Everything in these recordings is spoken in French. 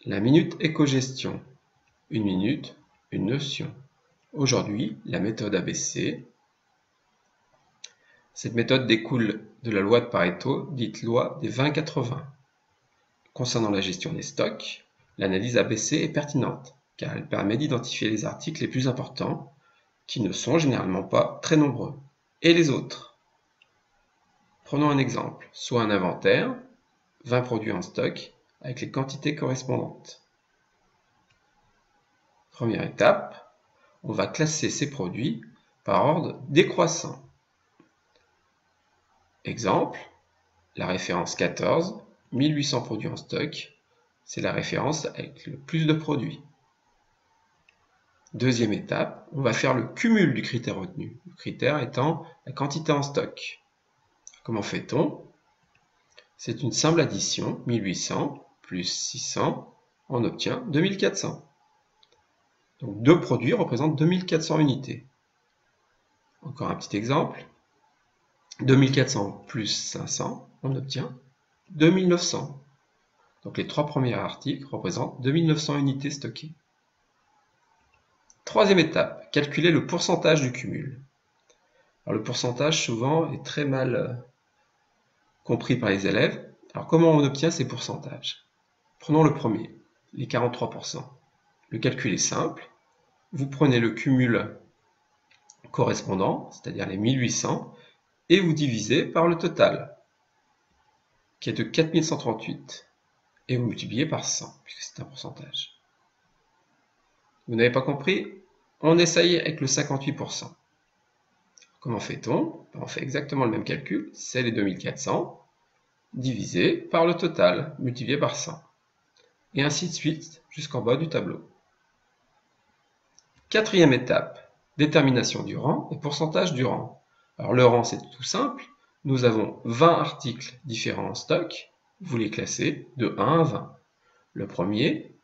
La minute éco-gestion. Une minute, une notion. Aujourd'hui, la méthode ABC. Cette méthode découle de la loi de Pareto, dite loi des 20-80. Concernant la gestion des stocks, l'analyse ABC est pertinente, car elle permet d'identifier les articles les plus importants, qui ne sont généralement pas très nombreux, et les autres. Prenons un exemple, soit un inventaire, 20 produits en stock, avec les quantités correspondantes. Première étape, on va classer ces produits par ordre décroissant. Exemple, la référence 14, 1800 produits en stock, c'est la référence avec le plus de produits. Deuxième étape, on va faire le cumul du critère retenu, le critère étant la quantité en stock. Comment fait-on? C'est une simple addition, 1800 plus 600, on obtient 2400. Donc deux produits représentent 2400 unités. Encore un petit exemple, 2400 plus 500, on obtient 2900. Donc les trois premiers articles représentent 2900 unités stockées. Troisième étape, calculer le pourcentage du cumul. Alors le pourcentage souvent est très mal compris par les élèves. Alors comment on obtient ces pourcentages? Prenons le premier, les 43%. Le calcul est simple. Vous prenez le cumul correspondant, c'est-à-dire les 1800, et vous divisez par le total, qui est de 4138, et vous multipliez par 100, puisque c'est un pourcentage. Vous n'avez pas compris? On essaye avec le 58%. Comment fait-on? On fait exactement le même calcul, c'est les 2400, divisé par le total, multiplié par 100. Et ainsi de suite, jusqu'en bas du tableau. Quatrième étape, détermination du rang et pourcentage du rang. Alors le rang, c'est tout simple. Nous avons 20 articles différents en stock. Vous les classez de 1 à 20. Le premier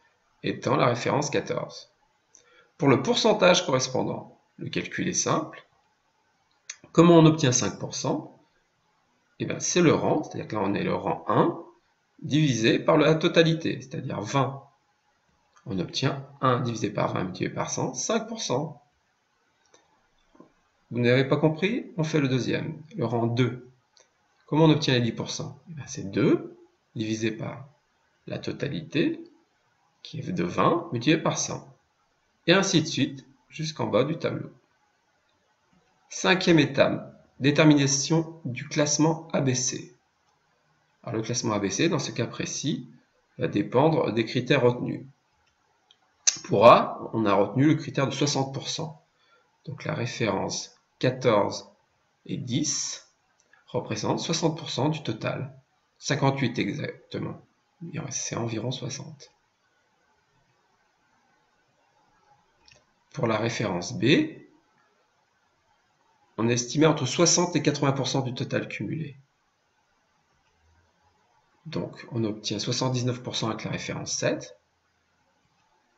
étant la référence 14. Pour le pourcentage correspondant, le calcul est simple. Comment on obtient 5%? Eh bien, c'est le rang, c'est-à-dire que là on est le rang 1, divisé par la totalité, c'est-à-dire 20. On obtient 1 divisé par 20 multiplié par 100, 5%. Vous n'avez pas compris? On fait le deuxième, le rang 2. Comment on obtient les 10%? Eh c'est 2 divisé par la totalité, qui est de 20, multiplié par 100. Et ainsi de suite, jusqu'en bas du tableau. Cinquième étape, détermination du classement ABC. Alors le classement ABC, dans ce cas précis, va dépendre des critères retenus. Pour A, on a retenu le critère de 60%. Donc la référence 14 et 10 représentent 60% du total. 58 exactement. C'est environ 60. Pour la référence B, on estimait entre 60 et 80% du total cumulé. Donc on obtient 79% avec la référence 7.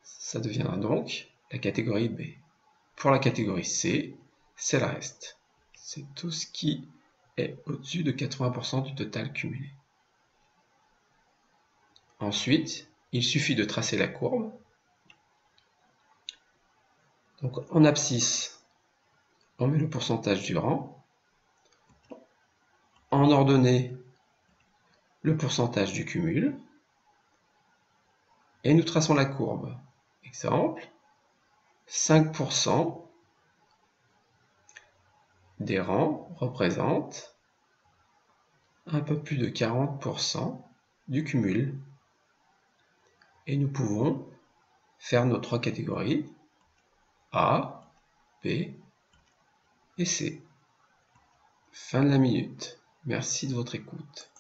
Ça deviendra donc la catégorie B. Pour la catégorie C, c'est le reste. C'est tout ce qui est au-dessus de 80% du total cumulé. Ensuite, il suffit de tracer la courbe. Donc en abscisse, on met le pourcentage du rang. En ordonnée, le pourcentage du cumul. Et nous traçons la courbe. Exemple, 5% des rangs représentent un peu plus de 40% du cumul. Et nous pouvons faire nos trois catégories A, B et C. Fin de la minute. Merci de votre écoute.